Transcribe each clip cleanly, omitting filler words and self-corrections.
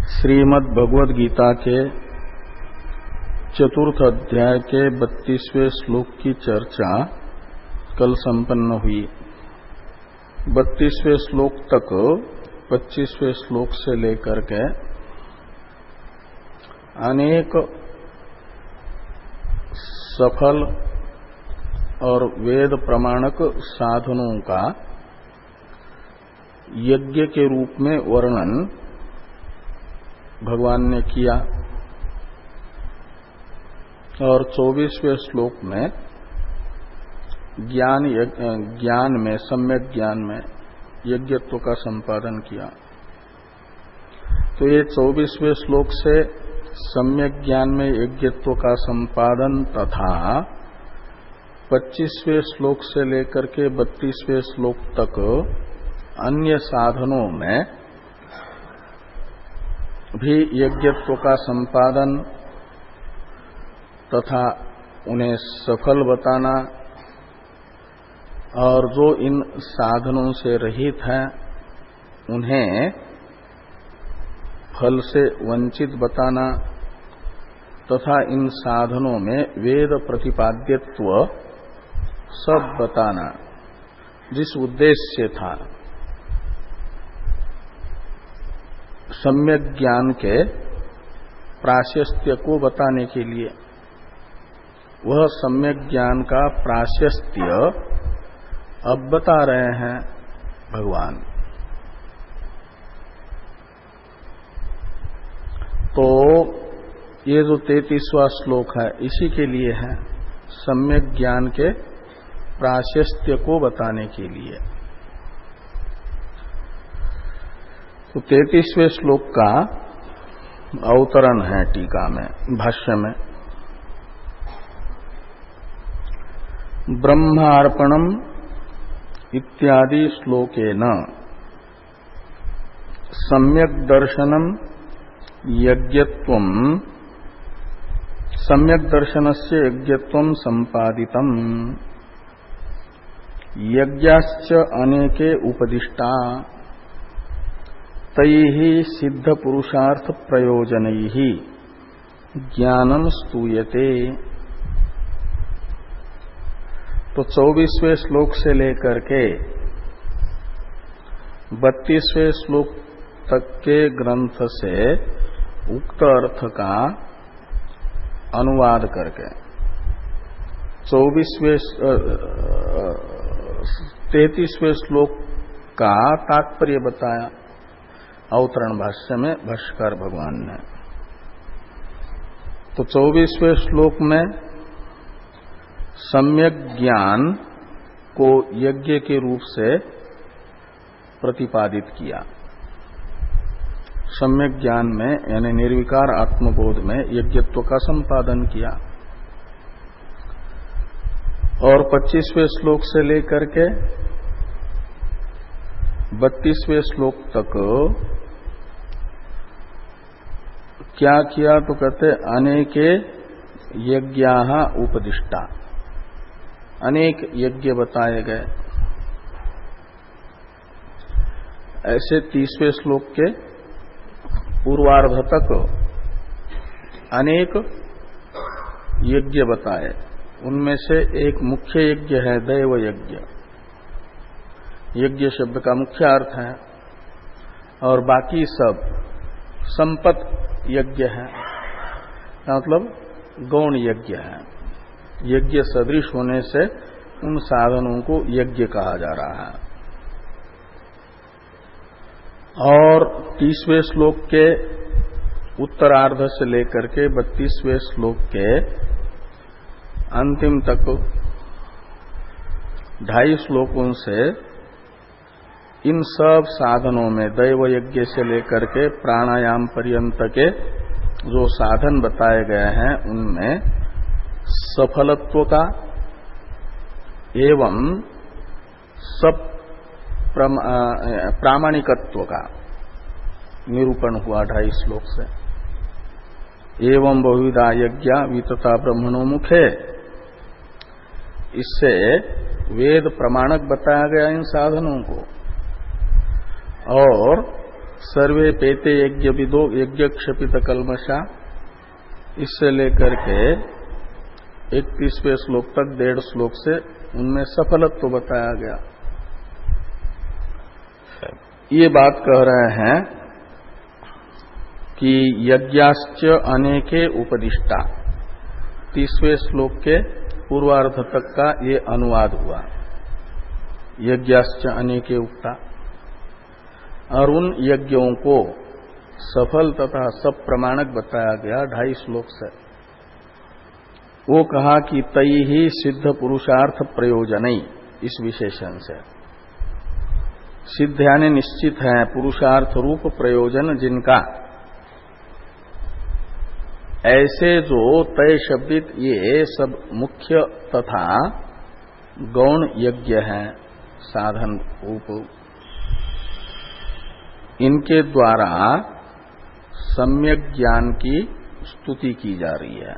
श्रीमद् भगवद गीता के चतुर्थ अध्याय के 32वें श्लोक की चर्चा कल संपन्न हुई। 32वें श्लोक तक 25वें श्लोक से लेकर के अनेक सफल और वेद प्रमाणक साधनों का यज्ञ के रूप में वर्णन भगवान ने किया और 24वें श्लोक में ज्ञान में सम्यक ज्ञान में यज्ञत्व का संपादन किया। तो ये 24वें श्लोक से सम्यक ज्ञान में यज्ञत्व का संपादन तथा 25वें श्लोक से लेकर के 32वें श्लोक तक अन्य साधनों में भी यज्ञत्व का संपादन तथा उन्हें सफल बताना और जो इन साधनों से रहित हैं उन्हें फल से वंचित बताना तथा इन साधनों में वेद प्रतिपाद्यत्व सब बताना, जिस उद्देश्य से था सम्यक ज्ञान के प्राशस्त्य को बताने के लिए। वह सम्यक ज्ञान का प्राशस्त्य अब बता रहे हैं भगवान। तो ये जो 33वां श्लोक है इसी के लिए है, सम्यक ज्ञान के प्राशस्त्य को बताने के लिए। तो 33वें श्लोक का अवतरण है टीका में, भाष्य में। ब्रह्मार्पणम इत्यादि श्लोकेन सम्यक दर्शनम यज्ञत्वम सम्यक दर्शनस्य यज्ञत्वम संपादितम यज्ञाश्च अनेके उपदिष्टा तैः सिद्ध पुरुषार्थ प्रयोजनैः ज्ञानम स्तूयते। तो 24वें श्लोक से लेकर के 32वें श्लोक तक के ग्रंथ से उक्त अर्थ का अनुवाद करके 33वें श्लोक का तात्पर्य बताया अवतरण भाष्य में भाष्यकार भगवान ने। तो 24वें श्लोक में सम्यक ज्ञान को यज्ञ के रूप से प्रतिपादित किया। सम्यक ज्ञान में यानी निर्विकार आत्मबोध में यज्ञत्व का संपादन किया। और 25वें श्लोक से लेकर के 32वें श्लोक तक क्या किया तो कहते अनेके यज्ञाः उपदिष्टा, अनेक यज्ञ बताए गए। ऐसे 30वें श्लोक के पूर्वार्ध तक अनेक यज्ञ बताए। उनमें से एक मुख्य यज्ञ है दैव यज्ञ। यज्ञ शब्द का मुख्य अर्थ है और बाकी सब संपत यज्ञ है, मतलब गौण यज्ञ है। यज्ञ सदृश होने से उन साधनों को यज्ञ कहा जा रहा है। और 30वें श्लोक के उत्तरार्ध से लेकर के 32वें श्लोक के अंतिम तक 2.5 श्लोकों से इन सब साधनों में दैव यज्ञ से लेकर के प्राणायाम पर्यंत के जो साधन बताए गए हैं उनमें सफलत्व का एवं सब प्रामाणिकत्व का निरूपण हुआ 2.5 श्लोक से। एवं बहुविधा यज्ञ वितता ब्रह्मणो मुखे, इससे वेद प्रमाणक बताया गया इन साधनों को। और सर्वे पेते यज्ञ विदो यज्ञ क्षपित कल्मषा, इससे लेकर के 31वें श्लोक तक 1.5 श्लोक से उनमें सफलत्व बताया गया। ये बात कह रहे हैं कि यज्ञाश्च अनेके उपदिष्टा, 30वें श्लोक के पूर्वार्ध तक का ये अनुवाद हुआ। यज्ञाश्च अनेके उक्ता, और उन यज्ञों को सफल तथा सब प्रमाणक बताया गया 2.5 श्लोक से। वो कहा कि तई ही सिद्ध पुरुषार्थ प्रयोजनई, इस विशेषण से सिद्ध यानी निश्चित है पुरुषार्थ रूप प्रयोजन जिनका, ऐसे जो तय शब्दित ये सब मुख्य तथा गौण यज्ञ हैं साधन रूप, इनके द्वारा सम्यक ज्ञान की स्तुति की जा रही है।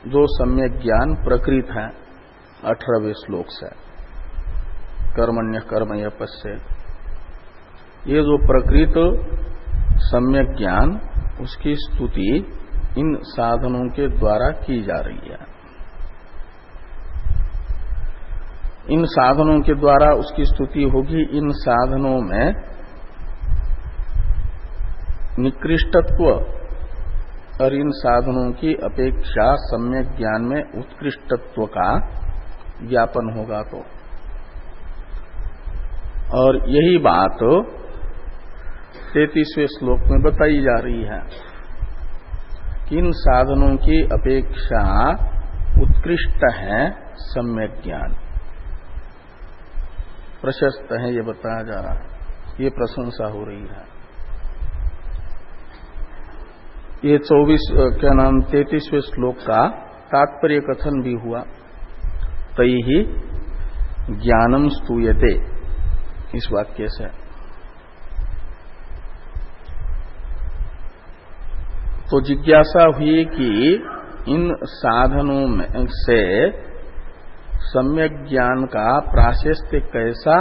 जो सम्यक ज्ञान प्रकृत है 18वें श्लोक से, कर्मण्य कर्मय पश्य, ये जो प्रकृत सम्यक ज्ञान, उसकी स्तुति इन साधनों के द्वारा की जा रही है। इन साधनों के द्वारा उसकी स्तुति होगी। इन साधनों में निकृष्टत्व और इन साधनों की अपेक्षा सम्यक ज्ञान में उत्कृष्टत्व का ज्ञापन होगा। तो और यही बात 33वें श्लोक में बताई जा रही है कि इन साधनों की अपेक्षा उत्कृष्ट है सम्यक ज्ञान, प्रशस्त है, ये बताया जा रहा है। ये प्रशंसा हो रही है। ये 33वें श्लोक का तात्पर्य कथन भी हुआ। तई ही ज्ञानम स्तूयते, इस वाक्य से। तो जिज्ञासा हुई कि इन साधनों में से सम्यक ज्ञान का प्राशस्त्य कैसा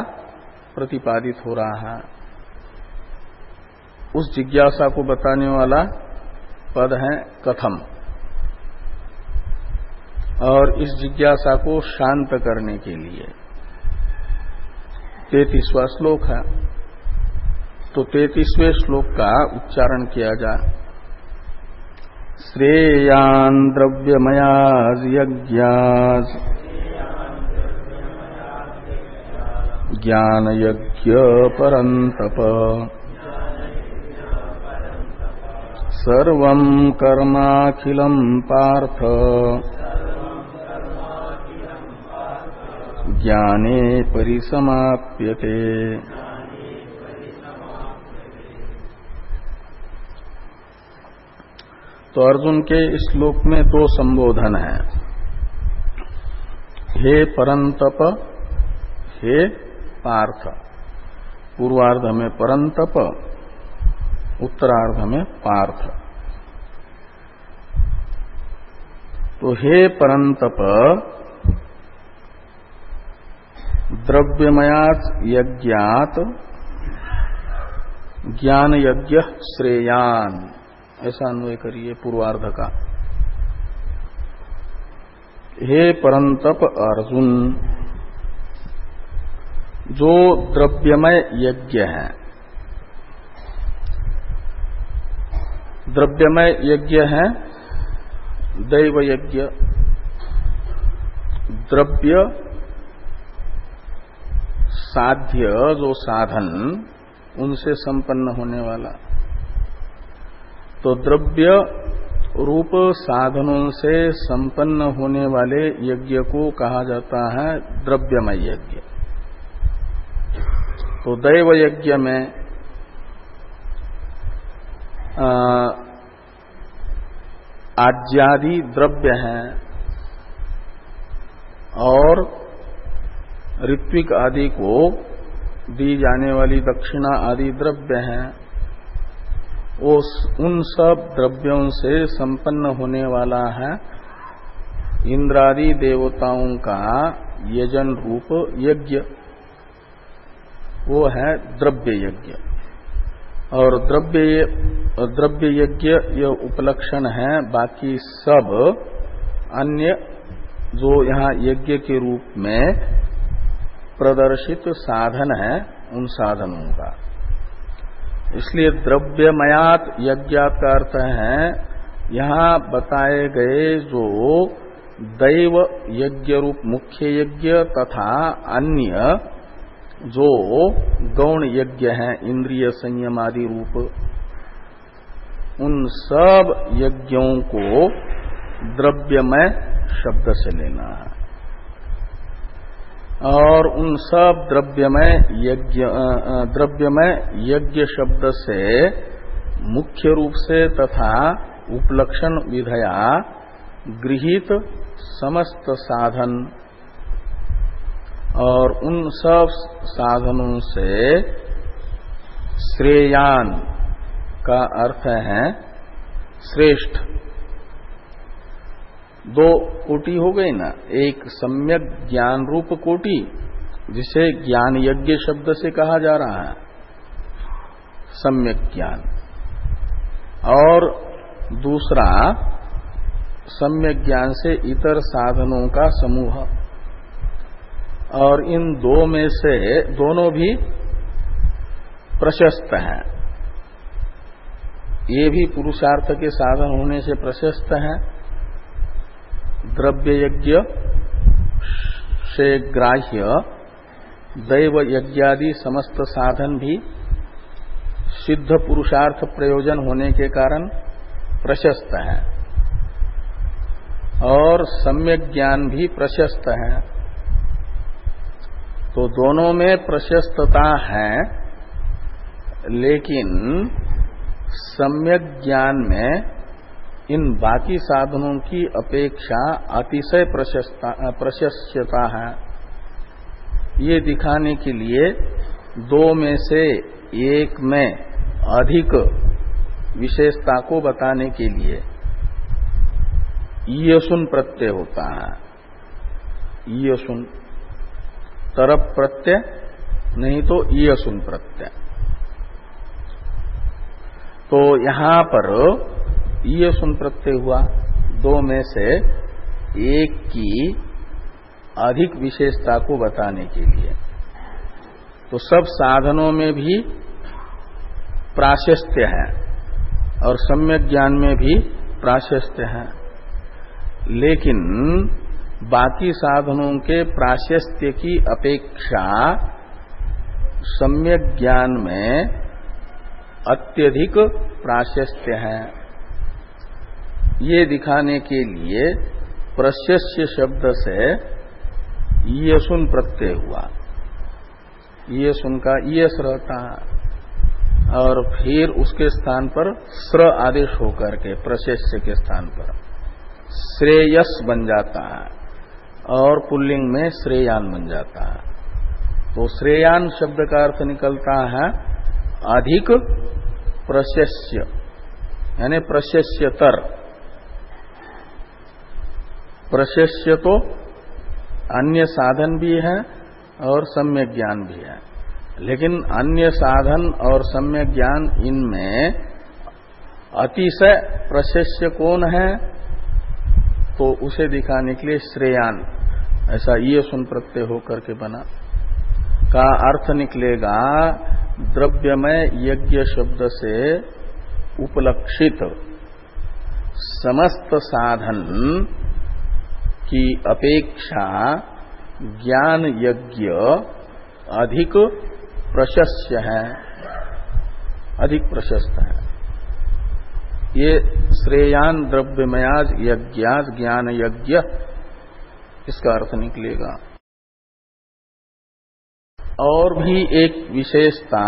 प्रतिपादित हो रहा है। उस जिज्ञासा को बताने वाला पद है कथम, और इस जिज्ञासा को शांत करने के लिए 33वां श्लोक है। तो 33वें श्लोक का उच्चारण किया जाए। श्रेयान् द्रव्यमयास् यज्ञास् ज्ञानयज्ञ परन्तप सर्वं कर्माखिलं पार्थ ज्ञाने परिसमाप्यते। तो अर्जुन के इस श्लोक में 2 संबोधन हैं, हे परंतप, हे पार्थ। पूर्वार्ध में परंतप, उत्तरार्ध में पार्थ। तो हे परंतप, द्रव्यमयात् यज्ञात् ज्ञान यज्ञ श्रेयान्, ऐसा अन्वय करिए पूर्वार्ध का। हे परंतप अर्जुन, जो द्रव्यमय यज्ञ है, द्रव्यमय यज्ञ है दैव यज्ञ, द्रव्य साध्य जो साधन, उनसे संपन्न होने वाला। तो द्रव्य रूप साधनों से संपन्न होने वाले यज्ञ को कहा जाता है द्रव्यमय यज्ञ। तो दैव यज्ञ में आज्यादि द्रव्य हैं और ऋत्विक आदि को दी जाने वाली दक्षिणा आदि द्रव्य हैं। उन सब द्रव्यों से संपन्न होने वाला है इंद्रादि देवताओं का यजन रूप यज्ञ, वो है द्रव्य यज्ञ। और द्रव्य यज्ञ यह उपलक्षण है। बाकी सब अन्य जो यहाँ यज्ञ के रूप में प्रदर्शित साधन है उन साधनों का। इसलिए द्रव्यमयात यज्ञात का अर्थ है यहाँ बताए गए जो दैव यज्ञ रूप मुख्य यज्ञ तथा अन्य जो गौण यज्ञ हैं इंद्रिय संयम आदि रूप, उन सब यज्ञों को द्रव्यमय शब्द से लेना है। और उन सब द्रव्यमय यज्ञ शब्द से मुख्य रूप से तथा उपलक्षण विधया गृहीत समस्त साधन और उन सब साधनों से श्रेयान का अर्थ है श्रेष्ठ। दो कोटि हो गई ना, एक सम्यक ज्ञान रूप कोटि जिसे ज्ञान यज्ञ शब्द से कहा जा रहा है, सम्यक ज्ञान, और दूसरा सम्यक ज्ञान से इतर साधनों का समूह। और इन दो में से दोनों भी प्रशस्त हैं। ये भी पुरुषार्थ के साधन होने से प्रशस्त हैं। द्रव्य यज्ञ से ग्राह्य दैव यज्ञादि समस्त साधन भी सिद्ध पुरुषार्थ प्रयोजन होने के कारण प्रशस्त है और सम्यक ज्ञान भी प्रशस्त है। तो दोनों में प्रशस्तता है, लेकिन सम्यक ज्ञान में इन बाकी साधनों की अपेक्षा अतिशय प्रशस्यता है। ये दिखाने के लिए दो में से एक में अधिक विशेषता को बताने के लिए ईयसुन प्रत्यय होता है। ईयसुन तरप प्रत्यय नहीं तो ईयसुन प्रत्यय। तो यहां पर ईयसुन प्रत्यय हुआ दो में से एक की अधिक विशेषता को बताने के लिए। तो सब साधनों में भी प्राशस्त्य है और सम्यक ज्ञान में भी प्राशस्त्य है, लेकिन बाकी साधनों के प्राशस्त्य की अपेक्षा सम्यक ज्ञान में अत्यधिक प्राशस्त्य है। ये दिखाने के लिए प्रशस्य शब्द से ईयसुन प्रत्यय हुआ। ईयसुन का ईयस रहता है और फिर उसके स्थान पर स्र आदेश होकर के प्रशस्य के स्थान पर श्रेयस बन जाता है और पुल्लिंग में श्रेयान बन जाता है। तो श्रेयान शब्द का अर्थ निकलता है अधिक प्रशस्य, यानी प्रशस्यतर। प्रशस्य तो अन्य साधन भी है और सम्यक ज्ञान भी है, लेकिन अन्य साधन और सम्यक ज्ञान इनमें अतिशय प्रशस्य कौन है, तो उसे दिखाने के लिए श्रेयान ऐसा ये सुन प्रत्यय होकर के बना का अर्थ निकलेगा द्रव्यमय यज्ञ शब्द से उपलक्षित समस्त साधन की अपेक्षा ज्ञान यज्ञ अधिक प्रशस्य है, अधिक प्रशस्त है। ये श्रेयान द्रव्यमयाज यज्ञाज ज्ञान यज्ञ, इसका अर्थ निकलेगा। और भी एक विशेषता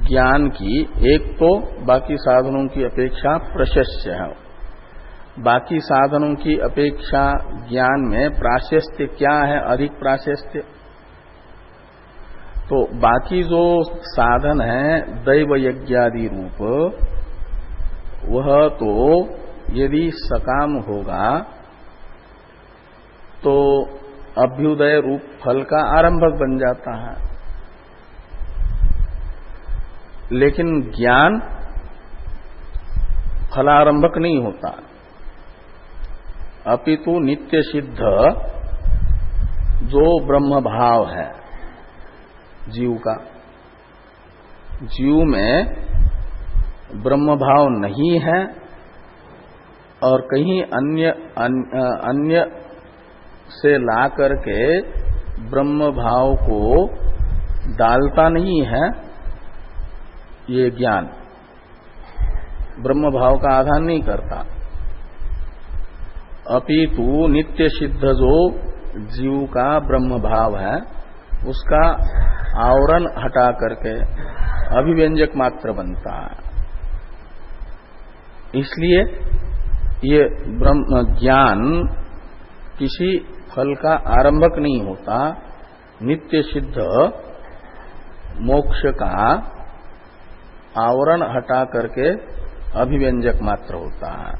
ज्ञान की, एक तो बाकी साधनों की अपेक्षा प्रशस्य है, बाकी साधनों की अपेक्षा ज्ञान में प्राशस्त्य क्या है, अधिक प्राशस्त्य। तो बाकी जो साधन है दैव यज्ञादि रूप, वह तो यदि सकाम होगा तो अभ्युदय रूप फल का आरंभक बन जाता है। लेकिन ज्ञान फलारंभक नहीं होता, अपितु नित्य सिद्ध जो ब्रह्म भाव है जीव का, जीव में ब्रह्म भाव नहीं है और कहीं अन्य से ला करके ब्रह्म भाव को डालता नहीं है, ये ज्ञान ब्रह्म भाव का आधान नहीं करता, अपितु नित्य सिद्ध जो जीव का ब्रह्म भाव है उसका आवरण हटा करके अभिव्यंजक मात्र बनता है। इसलिए ये ब्रह्म ज्ञान किसी फल का आरंभक नहीं होता, नित्य सिद्ध मोक्ष का आवरण हटा करके अभिव्यंजक मात्र होता है।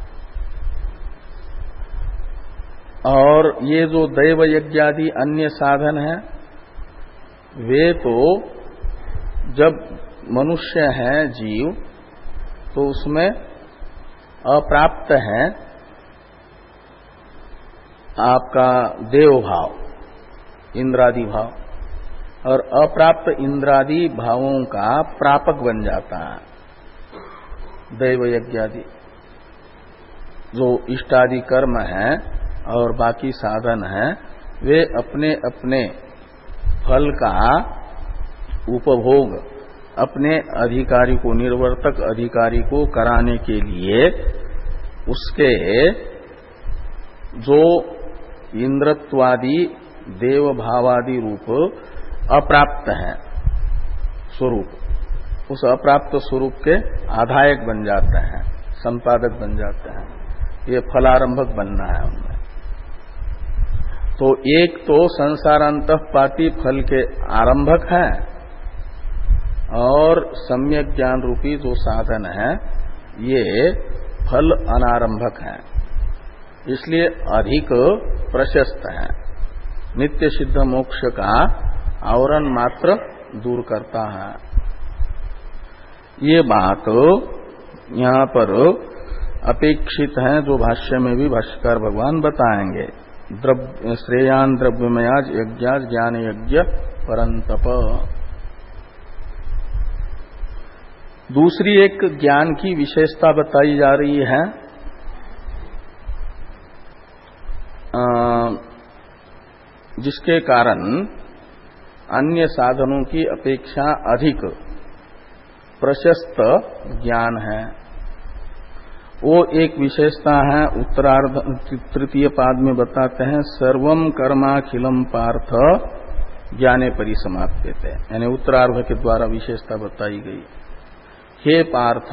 और ये जो दैव यज्ञादि अन्य साधन है वे तो जब मनुष्य है जीव तो उसमें अप्राप्त है आपका देव भाव इंद्रादि भाव, और अप्राप्त इंद्रादि भावों का प्रापक बन जाता है दैव यज्ञादि। जो इष्टादि कर्म है और बाकी साधन है वे अपने अपने फल का उपभोग अपने अधिकारी को, निर्वर्तक अधिकारी को कराने के लिए उसके जो इंद्रत्वादि देव भावादि रूप अप्राप्त है स्वरूप, उस अप्राप्त स्वरूप के आधायक बन जाते हैं, संपादक बन जाते हैं, ये फलारंभक बनना है उनमें। तो एक तो संसारांतःपाती फल के आरंभक है और सम्यक ज्ञान रूपी जो साधन है ये फल अनारंभक है, इसलिए अधिक प्रशस्त है, नित्य सिद्ध मोक्ष का आवरण मात्र दूर करता है। ये बात यहाँ पर अपेक्षित है जो भाष्य में भी भाष्यकार भगवान बताएंगे। श्रेयान द्रव्यमयाज यज्ञाज ज्ञान यज्ञ परंतप। दूसरी एक ज्ञान की विशेषता बताई जा रही है, जिसके कारण अन्य साधनों की अपेक्षा अधिक प्रशस्त ज्ञान है। वो एक विशेषता है, उत्तरार्ध तृतीय पाद में बताते हैं, सर्वम कर्माखिलम पार्थ ज्ञाने परिसमाप्यते, यानी उत्तरार्ध के द्वारा विशेषता बताई गई। हे पार्थ,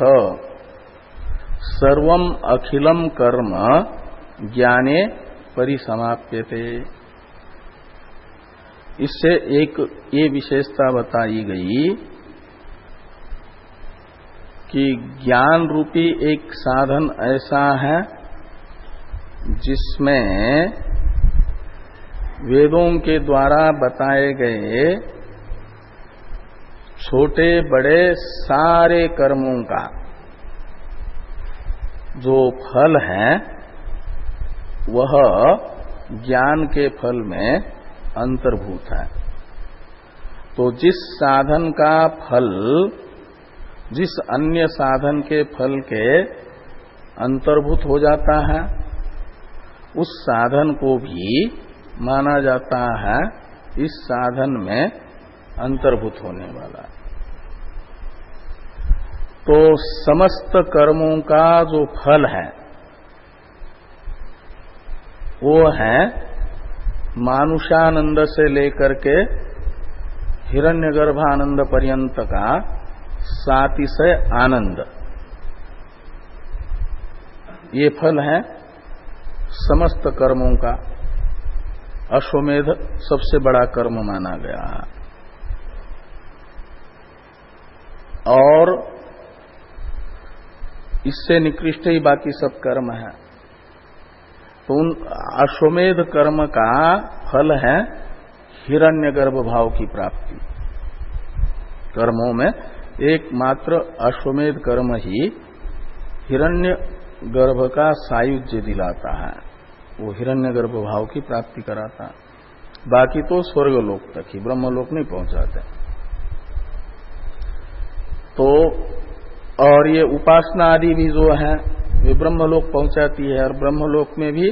सर्वम अखिलम कर्म ज्ञाने परिसमाप्यते, इससे एक ये विशेषता बताई गई कि ज्ञान रूपी एक साधन ऐसा है जिसमें वेदों के द्वारा बताए गए छोटे बड़े सारे कर्मों का जो फल है वह ज्ञान के फल में अंतर्भूत है। तो जिस साधन का फल जिस अन्य साधन के फल के अंतर्भूत हो जाता है उस साधन को भी माना जाता है इस साधन में अंतर्भूत होने वाला। तो समस्त कर्मों का जो फल है वो है मानुषानंद से लेकर के हिरण्यगर्भानंद पर्यंत का सातिशय आनंद, ये फल है समस्त कर्मों का। अश्वमेध सबसे बड़ा कर्म माना गया है और इससे निकृष्ट ही बाकी सब कर्म है। तो उन अश्वमेध कर्म का फल है हिरण्यगर्भ भाव की प्राप्ति। कर्मों में एकमात्र अश्वमेध कर्म ही हिरण्य गर्भ का सायुज्य दिलाता है, वो हिरण्य गर्भ भाव की प्राप्ति कराता है। बाकी तो स्वर्गलोक तक ही, ब्रह्मलोक नहीं पहुंचाते। तो और ये उपासना आदि भी जो है वे ब्रह्मलोक पहुंचाती है, और ब्रह्मलोक में भी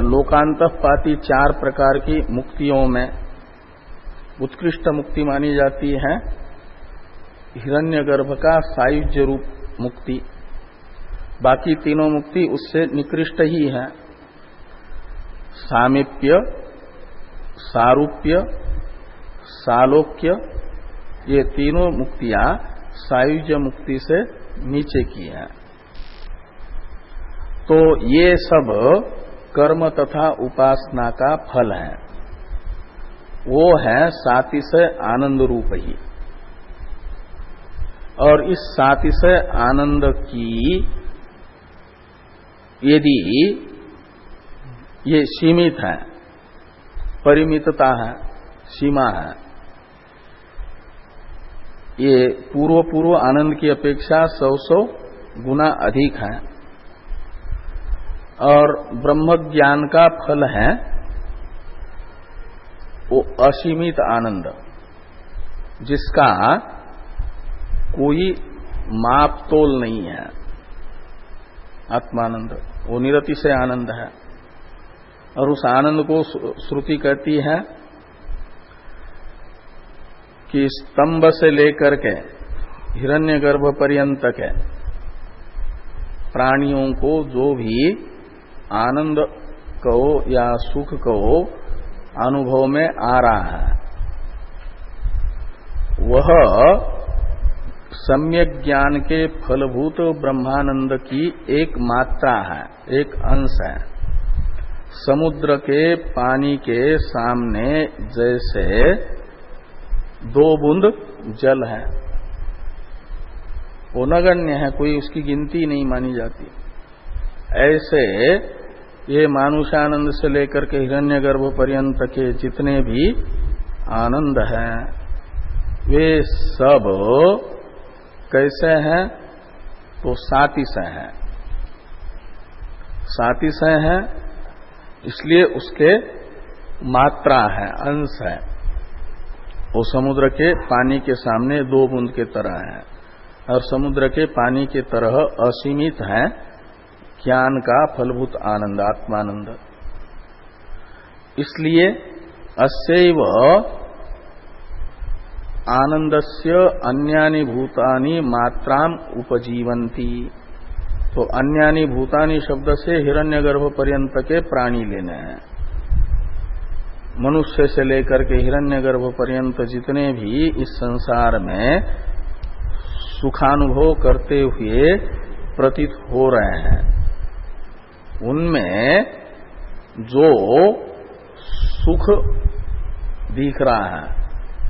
लोकांतपाती 4 प्रकार की मुक्तियों में उत्कृष्ट मुक्ति मानी जाती है हिरण्यगर्भ का सायुज्य रूप मुक्ति। बाकी तीनों मुक्ति उससे निकृष्ट ही है। सामीप्य, सारूप्य, सालोक्य, ये तीनों मुक्तियां सायुज्य मुक्ति से नीचे की हैं। तो ये सब कर्म तथा उपासना का फल है, वो है सातिशय आनंद रूप ही। और इस सातिशय आनंद की यदि ये सीमित है, परिमितता है, सीमा है, ये पूर्व आनंद की अपेक्षा 100 गुना अधिक है। और ब्रह्म ज्ञान का फल है वो असीमित आनंद, जिसका कोई माप तोल नहीं है। आत्मानंद वो निरतिशय आनंद है, और उस आनंद को श्रुति कहती है कि स्तंभ से लेकर के हिरण्यगर्भ पर्यंत के प्राणियों को जो भी आनंद कहो या सुख कहो अनुभव में आ रहा है, वह सम्यक ज्ञान के फलभूत ब्रह्मानंद की एक मात्रा है, एक अंश है। समुद्र के पानी के सामने जैसे 2 बूंद जल है, वो नगण्य है, कोई उसकी गिनती नहीं मानी जाती। ऐसे ये मानुषानंद से लेकर के हिरण्यगर्भ पर्यंत के जितने भी आनंद हैं, वे सब कैसे हैं? तो सातिशय हैं। सातिशय हैं इसलिए उसके मात्रा है, अंश है। वो समुद्र के पानी के सामने 2 बूंद के तरह है, और समुद्र के पानी के तरह असीमित है ज्ञान का फलभूत आनंद, आत्मानंद। इसलिए अस्यैव आनंदस्य अन्यानि भूतानि मात्राम उपजीवन्ति। तो अन्यानि भूतानि शब्द से हिरण्यगर्भ पर्यंत के प्राणी लेने हैं। मनुष्य से लेकर के हिरण्यगर्भ पर्यंत जितने भी इस संसार में सुखानुभव करते हुए प्रतीत हो रहे हैं, उनमें जो सुख दिख रहा है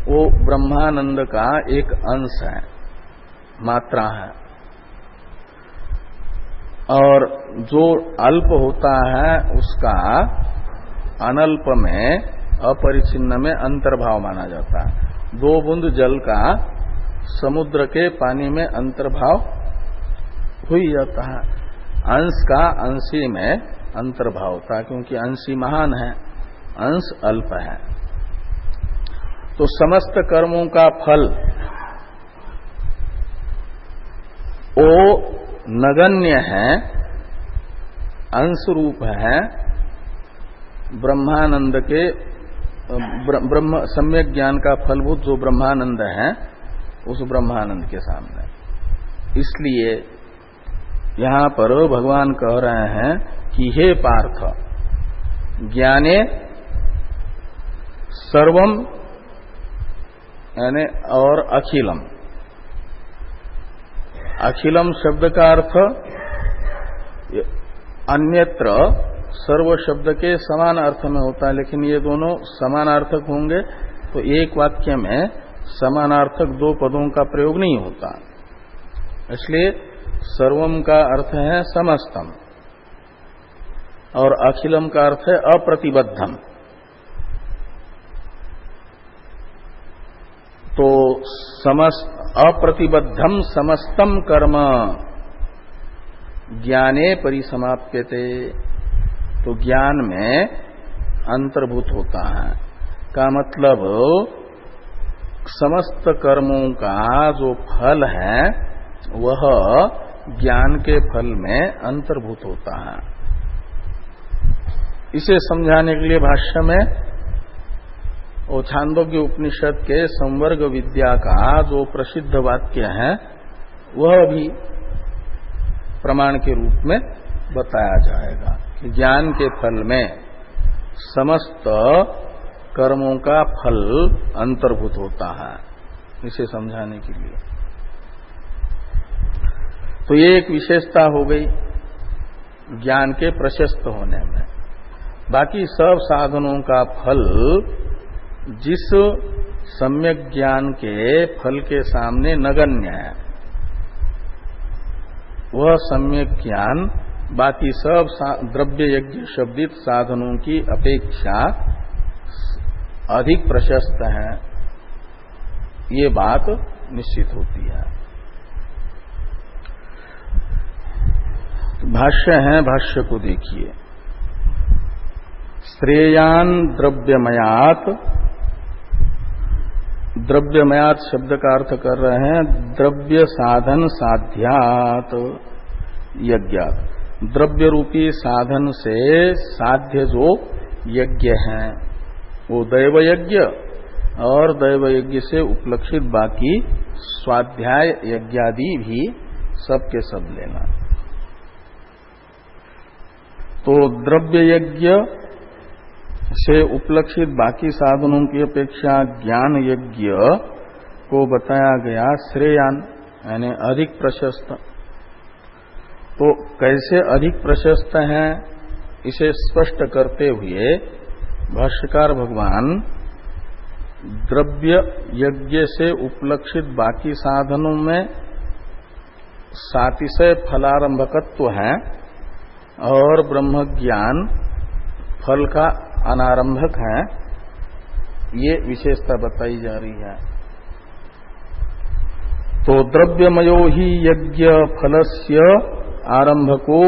वो ब्रह्मानंद का एक अंश है, मात्रा है। और जो अल्प होता है उसका अनल्प में, अपरिचिन्न में अंतर्भाव माना जाता है। 2 बूंद जल का समुद्र के पानी में अंतर्भाव हो ही जाता है। अंश का अंशी में अंतर्भाव होता है, क्योंकि अंशी महान है, अंश अल्प है। तो समस्त कर्मों का फल वो नगण्य है, अंश रूप है ब्रह्मानंद के, ब्रह्म सम्यक ज्ञान का फलभूत जो ब्रह्मानंद है उस ब्रह्मानंद के सामने। इसलिए यहां पर भगवान कह रहे हैं कि हे पार्थ, ज्ञाने सर्वम यानी और अखिलम। अखिलम शब्द का अर्थ अन्यत्र सर्व शब्द के समान अर्थ में होता है, लेकिन ये दोनों समानार्थक होंगे तो एक वाक्य में समानार्थक 2 पदों का प्रयोग नहीं होता। इसलिए सर्वम का अर्थ है समस्तम और अखिलम का अर्थ है अप्रतिबद्धम। तो अप्रतिबद्धम समस्तम कर्म ज्ञाने परिसमाप्यते, तो ज्ञान में अंतर्भूत होता है का मतलब समस्त कर्मों का जो फल है वह ज्ञान के फल में अंतर्भूत होता है। इसे समझाने के लिए भाष्य में और छांदोग्य उपनिषद के संवर्ग विद्या का जो प्रसिद्ध वाक्य है वह भी प्रमाण के रूप में बताया जाएगा कि ज्ञान के फल में समस्त कर्मों का फल अंतर्भूत होता है, इसे समझाने के लिए। तो ये एक विशेषता हो गई ज्ञान के प्रशस्त होने में। बाकी सब साधनों का फल जिस सम्यक ज्ञान के फल के सामने नगण्य है, वह सम्यक ज्ञान बाकी सब द्रव्य यज्ञ शब्दित साधनों की अपेक्षा अधिक प्रशस्त है, ये बात निश्चित होती है। भाष्य है, भाष्य को देखिए। श्रेयान द्रव्यमयात, द्रव्यमयात शब्द का अर्थ कर रहे हैं द्रव्य साधन साध्यात यज्ञात, द्रव्य रूपी साधन से साध्य जो यज्ञ हैं वो दैव यज्ञ और दैव यज्ञ से उपलक्षित बाकी स्वाध्याय यज्ञादि भी सब के सब लेना। तो द्रव्य यज्ञ से उपलक्षित बाकी साधनों की अपेक्षा ज्ञान यज्ञ को बताया गया श्रेयान, यानी अधिक प्रशस्त। तो कैसे अधिक प्रशस्त है इसे स्पष्ट करते हुए भाष्यकार भगवान द्रव्य यज्ञ से उपलक्षित बाकी साधनों में सातिशय फलारंभकत्व है और ब्रह्म ज्ञान फल का अनारंभक है, ये विशेषता बताई जा रही है। तो द्रव्यमयो ही यज्ञ फलस्य आरंभको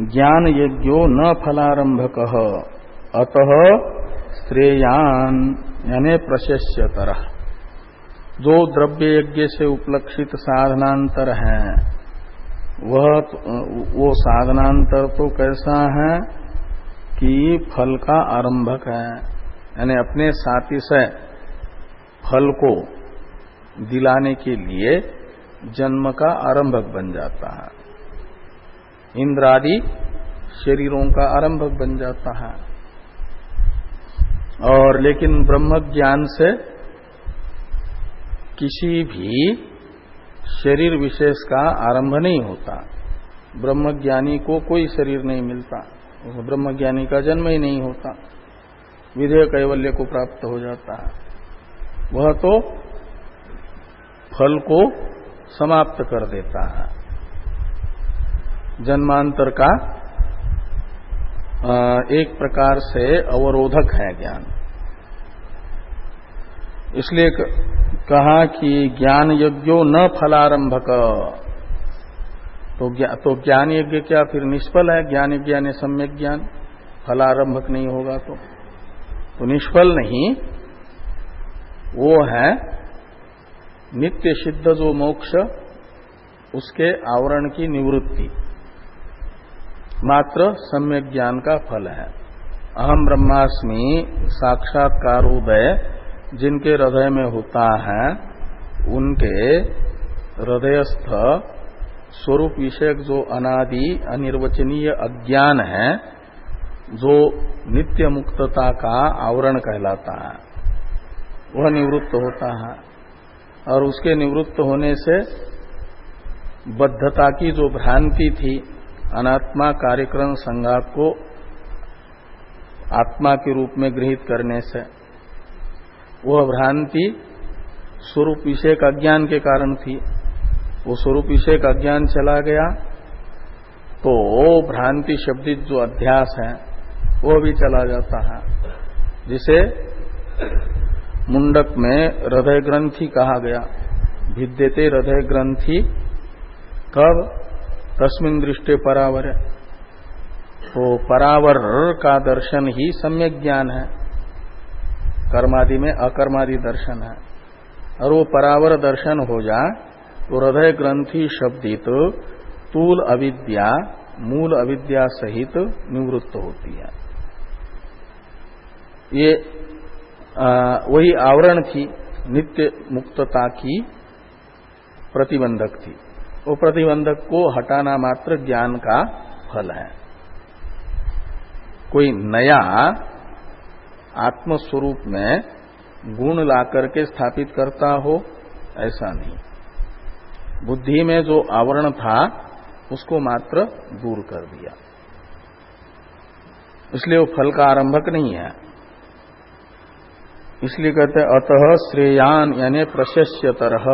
ज्ञान यज्ञो न फलारंभकः अतः श्रेयान यानी प्रशस्यतरः। जो द्रव्य यज्ञ से उपलक्षित साधनांतर है वो साधनांतर तो कैसा है कि फल का आरंभक है, यानी अपने सातिशय फल को दिलाने के लिए जन्म का आरंभक बन जाता है, इंद्रादि शरीरों का आरंभक बन जाता है। और लेकिन ब्रह्म ज्ञान से किसी भी शरीर विशेष का आरंभ नहीं होता। ब्रह्मज्ञानी को कोई शरीर नहीं मिलता, ब्रह्मज्ञानी का जन्म ही नहीं होता, विधेय कैवल्य को प्राप्त हो जाता है। वह तो फल को समाप्त कर देता है। जन्मांतर का एक प्रकार से अवरोधक है ज्ञान। इसलिए कहा कि ज्ञान यज्ञो न फलारंभक, तो ज्ञान यज्ञ क्या फिर निष्फल है? ज्ञान यज्ञ यानी सम्यक ज्ञान फलारंभक नहीं होगा तो निष्फल नहीं, वो है नित्य सिद्ध जो मोक्ष उसके आवरण की निवृत्ति मात्र सम्यक ज्ञान का फल है। अहम ब्रह्मास्मि साक्षात्कारोदय जिनके हृदय में होता है उनके हृदयस्थ स्वरूप विषयक जो अनादि अनिर्वचनीय अज्ञान है, जो नित्य मुक्तता का आवरण कहलाता है, वह निवृत्त होता है। और उसके निवृत्त होने से बद्धता की जो भ्रांति थी, अनात्मा कार्यक्रम संघात को आत्मा के रूप में गृहीत करने से, वह भ्रांति स्वरूप विषय का अज्ञान के कारण थी। वो स्वरूप विषय का अज्ञान चला गया तो भ्रांति शब्दित जो अध्यास है वो भी चला जाता है, जिसे मुंडक में हृदय ग्रंथि कहा गया। भिद्यते हृदय ग्रंथि कब? तस्मिन् दृष्टे परावर। तो परावर का दर्शन ही सम्यक ज्ञान है, कर्मादि में अकर्मादि दर्शन है। और वो परावर दर्शन हो जाए तो हृदय ग्रंथि शब्दित तूल अविद्या मूल अविद्या सहित निवृत्त होती है। ये वही आवरण थी, नित्य मुक्तता की प्रतिबंधक थी। वो प्रतिबंधक को हटाना मात्र ज्ञान का फल है। कोई नया आत्मस्वरूप में गुण लाकर के स्थापित करता हो, ऐसा नहीं। बुद्धि में जो आवरण था उसको मात्र दूर कर दिया, इसलिए वो फल का आरंभक नहीं है। इसलिए कहते हैं अतः श्रेयान यानी प्रशस्यतरः।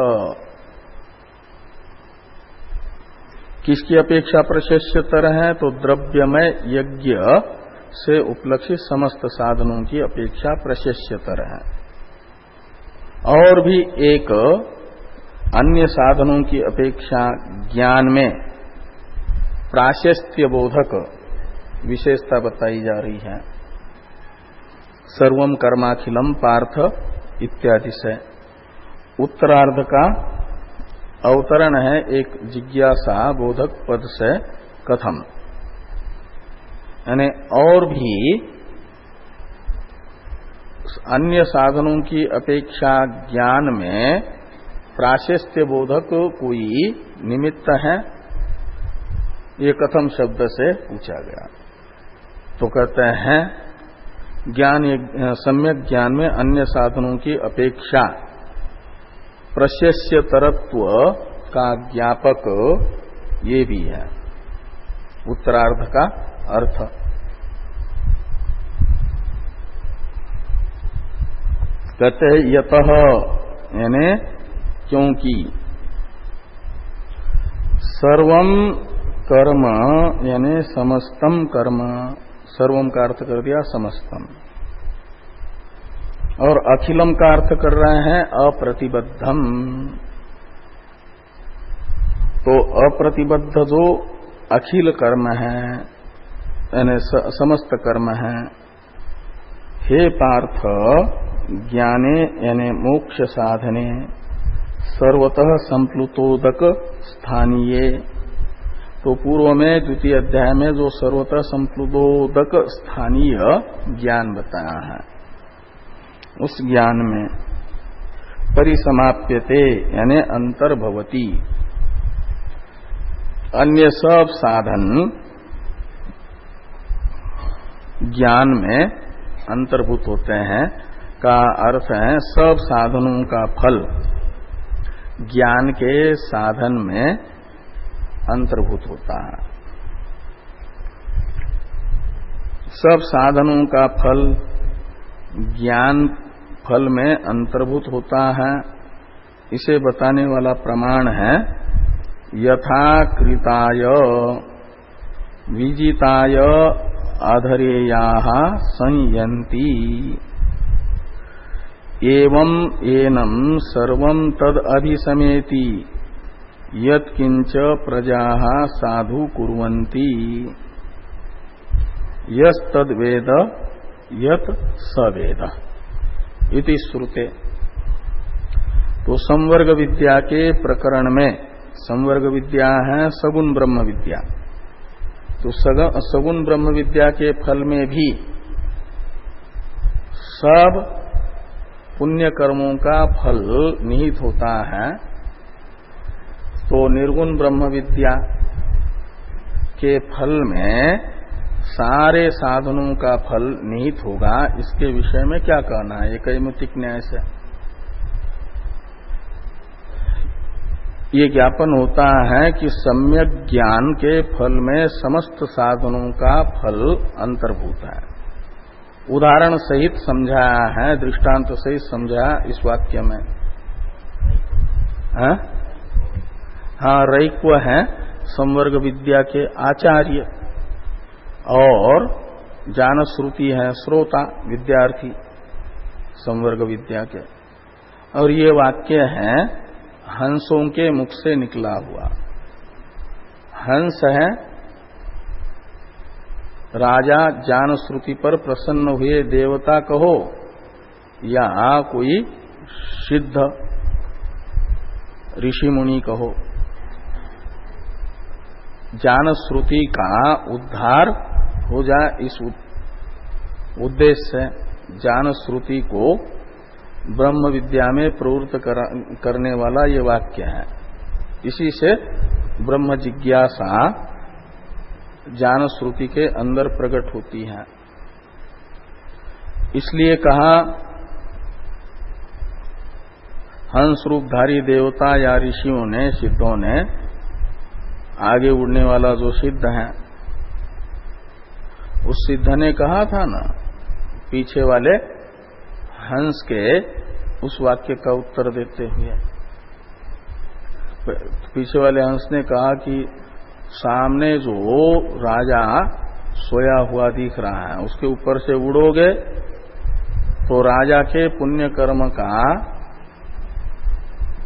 किसकी अपेक्षा प्रशस्यतर है? तो द्रव्यमय यज्ञ से उपलक्षित समस्त साधनों की अपेक्षा प्रशस्यतर है। और भी एक अन्य साधनों की अपेक्षा ज्ञान में प्राशस्त्य बोधक विशेषता बताई जा रही है। सर्वम कर्माखिलम पार्थ इत्यादि से उत्तरार्ध का अवतरण है एक जिज्ञासा बोधक पद से कथम, यानी और भी अन्य साधनों की अपेक्षा ज्ञान में प्राशस्त्य बोधक कोई निमित्त है, ये कथम शब्द से पूछा गया। तो कहते हैं ज्ञान सम्यक ज्ञान में अन्य साधनों की अपेक्षा प्रशस्यतरत्व का ज्ञापक ये भी है उत्तरार्ध का अर्थ। कहते हैं यतः यानी क्योंकि सर्वम कर्म यानी समस्तम कर्म, सर्वम का अर्थ कर दिया समस्तम, और अखिलम का अर्थ कर रहे हैं अप्रतिबद्धम। तो अप्रतिबद्ध जो अखिल कर्म है यानी समस्त कर्म है, हे पार्थ ज्ञाने यानी मोक्ष साधने सर्वतः संप्लुतोदक स्थानीय। तो पूर्व में द्वितीय अध्याय में जो सर्वतः संप्लुतोदक स्थानीय ज्ञान बताया है, उस ज्ञान में परिसमाप्यते यानी अंतर्भवती, अन्य सब साधन ज्ञान में अंतर्भूत होते हैं का अर्थ है सब साधनों का फल ज्ञान के साधन में अंतर्भूत होता है। सब साधनों का फल ज्ञान फल में अंतर्भूत होता है। इसे बताने वाला प्रमाण है यथा कृताय विजिताय अधरेयाः संयन्ति एवं एनं सर्वं तद अभिसमेति यत्किंच प्रजाः साधु कुर्वन्ति यस्तद्वेद यत् सवेद इति श्रुते। तो संवर्ग विद्या के प्रकरण में, संवर्ग विद्या है सगुण ब्रह्म विद्या, तो सगुण ब्रह्म विद्या के फल में भी सब पुण्य कर्मों का फल निहित होता है। तो निर्गुण ब्रह्म विद्या के फल में सारे साधनों का फल निहित होगा, इसके विषय में क्या कहना है? कैमुतिक न्याय से ये ज्ञापन होता है कि सम्यक ज्ञान के फल में समस्त साधनों का फल अंतर्भूत है। उदाहरण सहित समझाया है, दृष्टांत सहित समझाया इस वाक्य में। हाँ, रैक्व है संवर्ग विद्या के आचार्य और जानश्रुति है श्रोता विद्यार्थी। संवर्ग विद्या के। और ये वाक्य है हंसों के मुख से निकला हुआ। हंस है राजा ज्ञान श्रुति पर प्रसन्न हुए देवता कहो या कोई सिद्ध ऋषि मुनि कहो, ज्ञान श्रुति का उद्धार हो जाए इस उद्देश्य से ज्ञान श्रुति को ब्रह्म विद्या में प्रवृत्त करने वाला ये वाक्य है। इसी से ब्रह्म जिज्ञासा ज्ञान श्रुति के अंदर प्रकट होती है। इसलिए कहा हंस रूपधारी देवता या ऋषियों ने, सिद्धों ने, आगे उड़ने वाला जो सिद्ध है उस सिद्ध ने कहा था ना पीछे वाले हंस के उस वाक्य का उत्तर देते हुए, पीछे वाले हंस ने कहा कि सामने जो राजा सोया हुआ दिख रहा है उसके ऊपर से उड़ोगे तो राजा के पुण्य कर्म का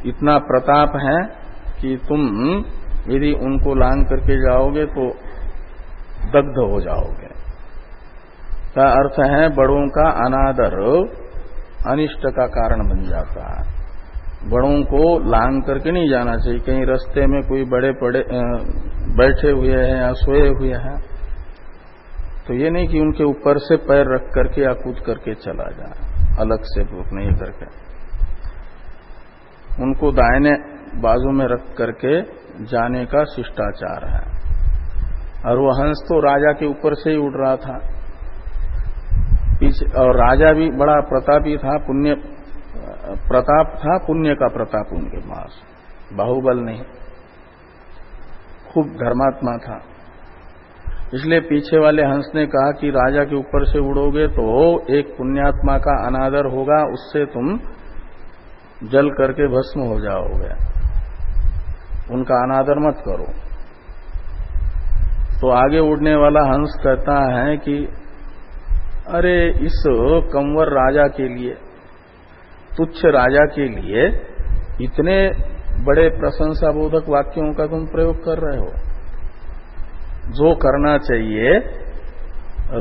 इतना प्रताप है कि तुम यदि उनको लांग करके जाओगे तो दग्ध हो जाओगे। का अर्थ है बड़ों का अनादर अनिष्ट का कारण बन जाता है। बड़ों को लांग करके नहीं जाना चाहिए। कहीं रास्ते में कोई बड़े पड़े बैठे हुए हैं या सोए हुए हैं तो ये नहीं कि उनके ऊपर से पैर रख करके या कूद करके चला जाए, अलग से भूख नहीं करके। उनको दाहिने बाजू में रख करके जाने का शिष्टाचार है। और वो हंस तो राजा के ऊपर से ही उड़ रहा था पीछे, और राजा भी बड़ा प्रतापी था, पुण्य प्रताप था, पुण्य का प्रताप उनके पास, बाहुबल नहीं, खूब धर्मात्मा था। इसलिए पीछे वाले हंस ने कहा कि राजा के ऊपर से उड़ोगे तो एक पुण्यात्मा का अनादर होगा, उससे तुम जल करके भस्म हो जाओगे, उनका अनादर मत करो। तो आगे उड़ने वाला हंस कहता है कि अरे इस कंवर राजा के लिए, तुच्छ राजा के लिए इतने बड़े प्रशंसा बोधक वाक्यों का तुम प्रयोग कर रहे हो। जो करना चाहिए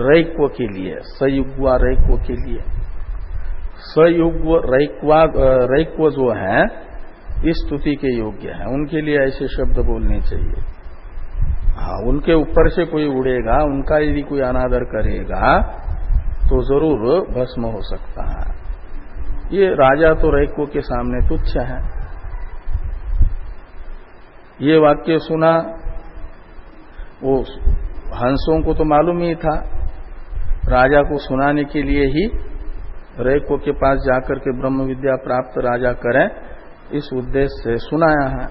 रैक्व के लिए, सयुग्वा रैक्व के लिए, सयुग्व रैक्व जो है इस स्तुति के योग्य है, उनके लिए ऐसे शब्द बोलने चाहिए। हाँ, उनके ऊपर से कोई उड़ेगा, उनका यदि कोई अनादर करेगा तो जरूर भस्म हो सकता है। ये राजा तो रैक्व के सामने तुच्छ है। ये वाक्य सुना, वो हंसों को तो मालूम ही था, राजा को सुनाने के लिए ही रैक्व के पास जाकर के ब्रह्म विद्या प्राप्त राजा करें, इस उद्देश्य से सुनाया है।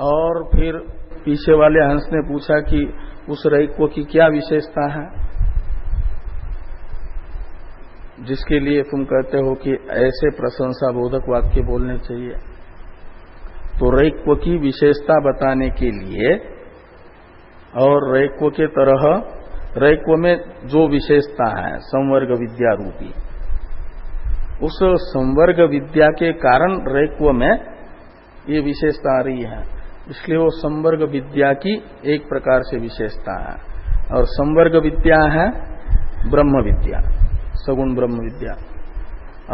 और फिर पीछे वाले हंस ने पूछा कि उस रैक्व की क्या विशेषता है जिसके लिए तुम कहते हो कि ऐसे प्रशंसा बोधक वाक्य बोलने चाहिए। तो रैक्व की विशेषता बताने के लिए और रैक्व के तरह, रैक्व में जो विशेषता है संवर्ग विद्या रूपी, उस संवर्ग विद्या के कारण रैक्व में ये विशेषता आ रही है, इसलिए वो संवर्ग विद्या की एक प्रकार से विशेषता है। और संवर्ग विद्या है ब्रह्म विद्या, सगुण ब्रह्म विद्या।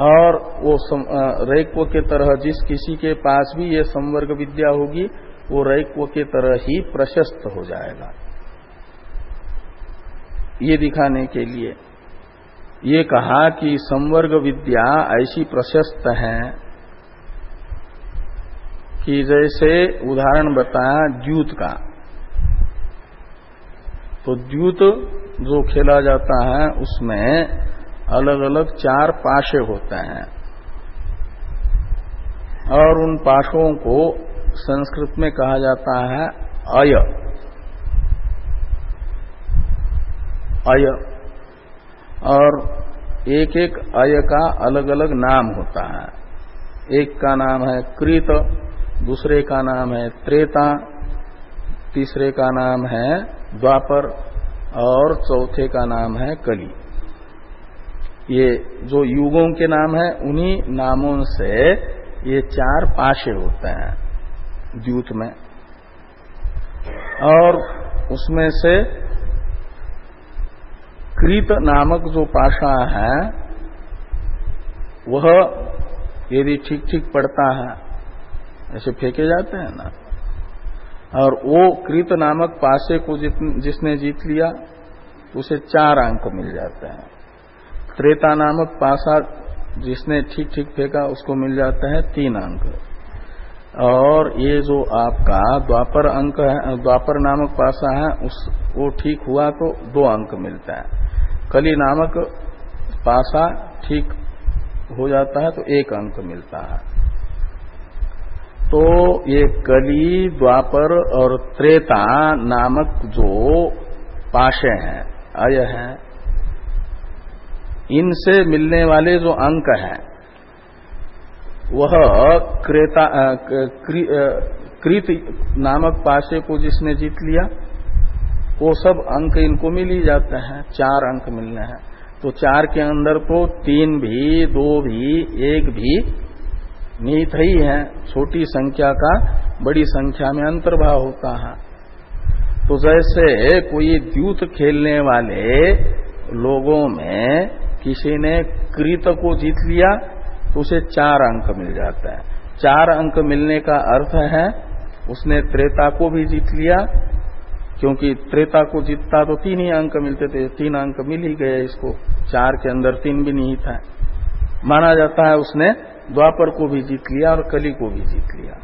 और वो रैक्व के तरह जिस किसी के पास भी ये संवर्ग विद्या होगी वो रैक्व के तरह ही प्रशस्त हो जाएगा। ये दिखाने के लिए ये कहा कि संवर्ग विद्या ऐसी प्रशस्त है कि जैसे उदाहरण बताया द्यूत का, तो द्यूत जो खेला जाता है उसमें अलग अलग 4 पाशे होते हैं और उन पाशों को संस्कृत में कहा जाता है अय। अय, और एक एक अय का अलग अलग नाम होता है। एक का नाम है कृत, दूसरे का नाम है त्रेता, तीसरे का नाम है द्वापर और चौथे का नाम है कली। ये जो युगों के नाम है उन्हीं नामों से ये 4 पाशे होते हैं द्यूत में। और उसमें से कृत नामक जो पाशा है वह यदि ठीक ठीक पड़ता है, ऐसे फेंके जाते हैं ना, और वो कृत नामक पाशे को जिसने जीत लिया उसे 4 अंक मिल जाते हैं। त्रेता नामक पाशा जिसने ठीक ठीक फेंका उसको मिल जाता है 3 अंक। और ये जो आपका द्वापर अंक है, द्वापर नामक पाशा है, वो ठीक हुआ तो 2 अंक मिलता है। कली नामक पाशा ठीक हो जाता है तो 1 अंक मिलता है। तो ये कली, द्वापर और त्रेता नामक जो पाशे हैं, अय हैं, इनसे मिलने वाले जो अंक हैं वह कृत नामक पाशे को जिसने जीत लिया वो सब अंक इनको मिल ही जाते हैं। 4 अंक मिलने हैं। तो 4 के अंदर तो 3 भी, 2 भी, 1 भी निहित ही है। छोटी संख्या का बड़ी संख्या में अंतर्भाव होता है। तो जैसे कोई द्यूत खेलने वाले लोगों में किसी ने कृत को जीत लिया तो उसे 4 अंक मिल जाता है। 4 अंक मिलने का अर्थ है उसने त्रेता को भी जीत लिया, क्योंकि त्रेता को जीतता तो 3 ही अंक मिलते थे, 3 अंक मिल ही गए इसको। 4 के अंदर 3 भी नहीं था। माना जाता है उसने द्वापर को भी जीत लिया और कली को भी जीत लिया।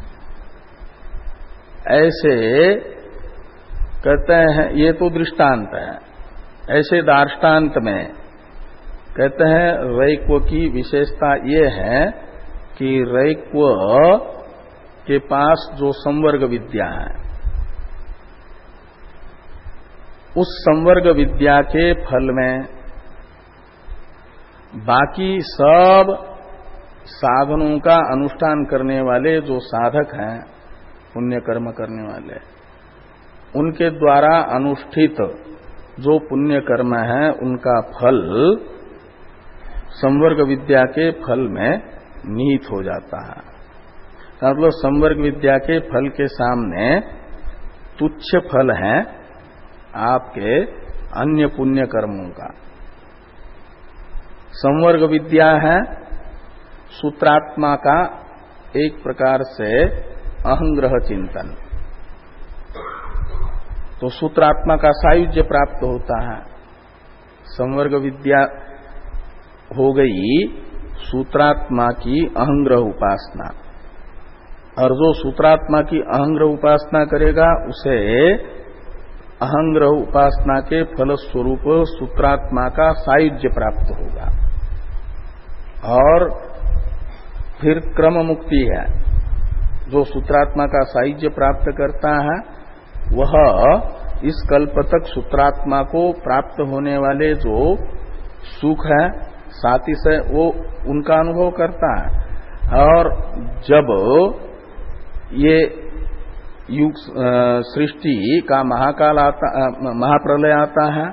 ऐसे कहते हैं, ये तो दृष्टांत है। ऐसे दार्ष्टान्त में कहते हैं रैक्व की विशेषता ये है कि रैक्व के पास जो संवर्ग विद्या है, उस संवर्ग विद्या के फल में बाकी सब साधनों का अनुष्ठान करने वाले जो साधक हैं, पुण्य कर्म करने वाले, उनके द्वारा अनुष्ठित जो पुण्य कर्म है उनका फल संवर्ग विद्या के फल में निहित हो जाता है। मतलब संवर्ग विद्या के फल के सामने तुच्छ फल है आपके अन्य पुण्य कर्मों का। संवर्ग विद्या है सूत्रात्मा का एक प्रकार से अहंग्रह चिंतन। तो सूत्रात्मा का सायुज्य प्राप्त होता है। संवर्ग विद्या हो गई सूत्रात्मा की अहंग्रह उपासना, और जो सूत्रात्मा की अहंग्रह उपासना करेगा उसे अहंग्रह उपासना के फल स्वरूप सूत्रात्मा का सायुज्य प्राप्त होगा। और फिर क्रम मुक्ति है। जो सूत्रात्मा का सायुज्य प्राप्त करता है वह इस कल्प तक सूत्रात्मा को प्राप्त होने वाले जो सुख है, सातिश है, वो उनका अनुभव करता है। और जब ये युग सृष्टि का महाकाल आता, महाप्रलय आता है,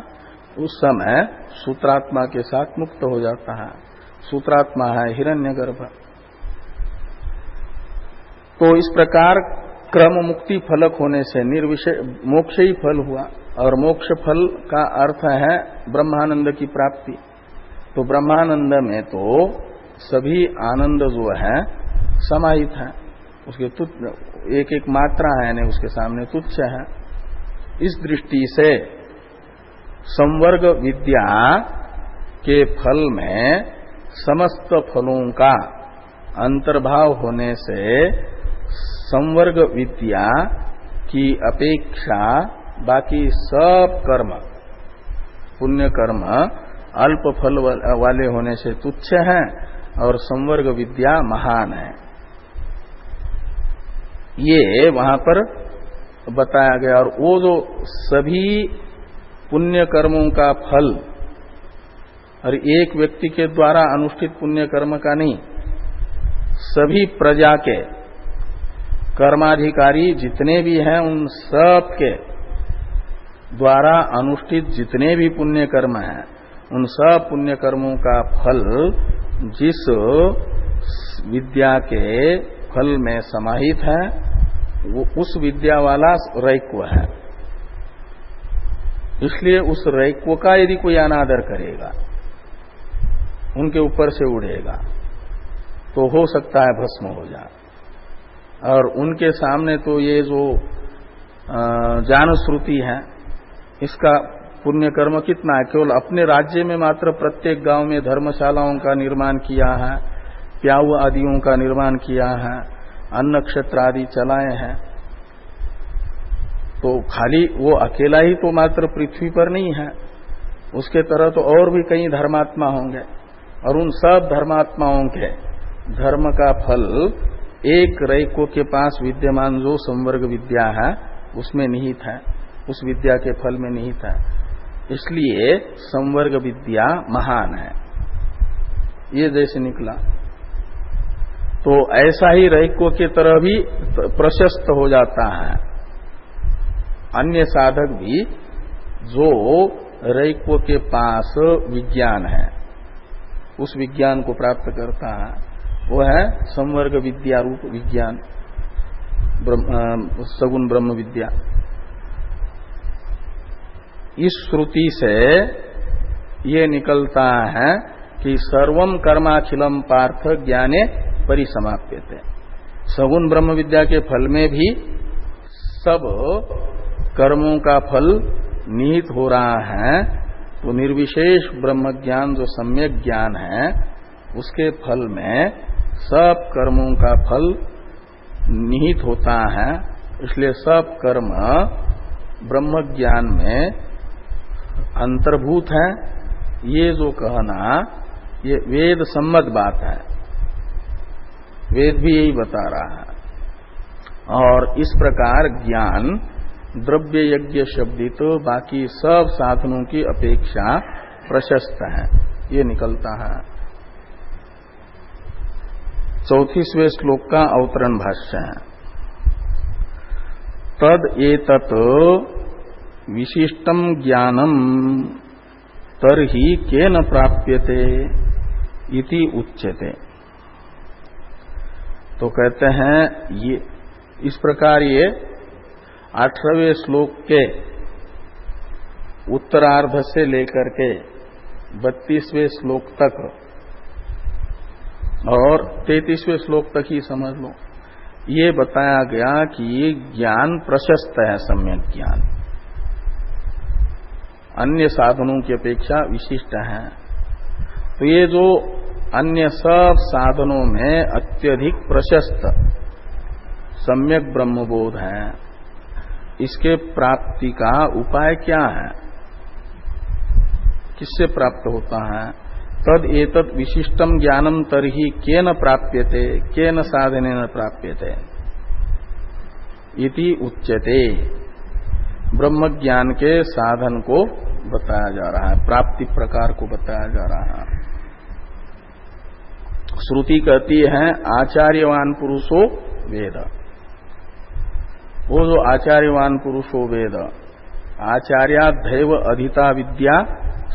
उस समय सूत्रात्मा के साथ मुक्त हो जाता है। सूत्रात्मा है हिरण्यगर्भ। तो इस प्रकार क्रम मुक्ति फलक होने से निर्विषय मोक्ष ही फल हुआ, और मोक्ष फल का अर्थ है ब्रह्मानंद की प्राप्ति। तो ब्रह्मानंद में तो सभी आनंद जो है समाहित है, उसके तुच्छ एक एक मात्रा है, यानी उसके सामने तुच्छ है। इस दृष्टि से संवर्ग विद्या के फल में समस्त फलों का अंतर्भाव होने से संवर्ग विद्या की अपेक्षा बाकी सब कर्म, पुण्य कर्म अल्प फल वाले होने से तुच्छ हैं, और संवर्ग विद्या महान है। ये वहां पर बताया गया। और वो जो सभी पुण्य कर्मों का फल, और एक व्यक्ति के द्वारा अनुष्ठित पुण्य कर्म का नहीं, सभी प्रजा के कर्माधिकारी जितने भी हैं उन सब के द्वारा अनुष्ठित जितने भी पुण्य कर्म हैं उन सब पुण्य कर्मों का फल जिस विद्या के फल में समाहित है वो उस विद्या वाला रैक्व है। इसलिए उस रैक्व का यदि कोई अनादर करेगा, उनके ऊपर से उड़ेगा, तो हो सकता है भस्म हो जाए। और उनके सामने तो ये जो जान श्रुति है, इसका पुण्य कर्म कितना है? केवल अपने राज्य में मात्र प्रत्येक गांव में धर्मशालाओं का निर्माण किया है, प्याऊ आदियों का निर्माण किया है, अन्न क्षेत्र आदि चलाए हैं। तो खाली वो अकेला ही तो मात्र पृथ्वी पर नहीं है, उसके तरह तो और भी कई धर्मात्मा होंगे, और उन सब धर्मात्माओं के धर्म का फल एक रैको के पास विद्यमान जो संवर्ग विद्या है उसमें निहित है, उस विद्या के फल में निहित है। इसलिए संवर्ग विद्या महान है। ये जैसे निकला तो ऐसा ही रैको की तरह भी प्रशस्त हो जाता है अन्य साधक भी जो रैको के पास विज्ञान है, उस विज्ञान को प्राप्त करता है, वो है संवर्ग विद्या रूप विज्ञान, सगुण ब्रह्म विद्या। इस श्रुति से ये निकलता है कि सर्वम कर्माखिलम पार्थ ज्ञाने परिसमाप्यते। सगुण ब्रह्म विद्या के फल में भी सब कर्मों का फल निहित हो रहा है, तो निर्विशेष ब्रह्म ज्ञान जो सम्यक ज्ञान है उसके फल में सब कर्मों का फल निहित होता है। इसलिए सब कर्म ब्रह्म ज्ञान में अंतर्भूत है। ये जो कहना ये वेद सम्मत बात है, वेद भी यही बता रहा है। और इस प्रकार ज्ञान द्रव्य यज्ञ शब्दित तो बाकी सब साधनों की अपेक्षा प्रशस्त है, ये निकलता है। 34वें श्लोक का अवतरण भाष्य है। तद एतत् विशिष्टम ज्ञानम तरहि केन प्राप्यते इति उच्यते। तो कहते हैं ये इस प्रकार ये 18वें श्लोक के उत्तरार्ध से लेकर के 32वें श्लोक तक और 33वें श्लोक तक ही समझ लो, ये बताया गया कि ये ज्ञान प्रशस्त है, सम्यक ज्ञान अन्य साधनों की अपेक्षा विशिष्ट है। तो ये जो अन्य सब साधनों में अत्यधिक प्रशस्त सम्यक ब्रह्मबोध है, इसके प्राप्ति का उपाय क्या है, किससे प्राप्त होता है? तद एतत् विशिष्टम ज्ञानम तरहि केन प्राप्यते, केन साधनेन प्राप्यते इति उच्यते। ब्रह्म ज्ञान के साधन को बताया जा रहा है, प्राप्ति प्रकार को बताया जा रहा है। श्रुति कहती है आचार्यवान पुरुषो वेद। वो जो आचार्यवान पुरुषो वेद, आचार्याध्यैव अधिता विद्या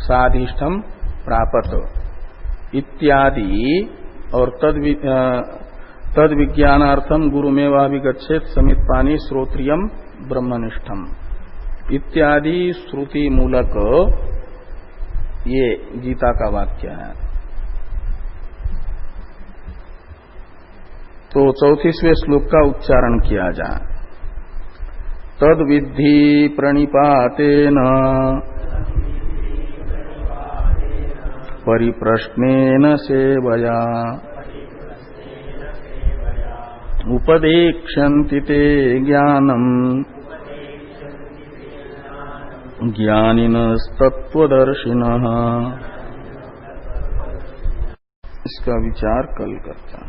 साधिष्ठम प्रापत इत्यादि और तद विज्ञानार्थम गुरुमेवाभिगच्छेत समित्पानि श्रोत्रियम ब्रह्मनिष्ठम इत्यादि श्रुति मूलक ये गीता का वाक्य है। तो 34वें श्लोक का उच्चारण किया जाए। तद विद्धि प्रणिपातेन परिप्रश्नेन सेवया उपदेक्षन्ति ते ज्ञानम् ज्ञानिनस्तत्त्वदर्शिनः। इसका विचार कल करता है।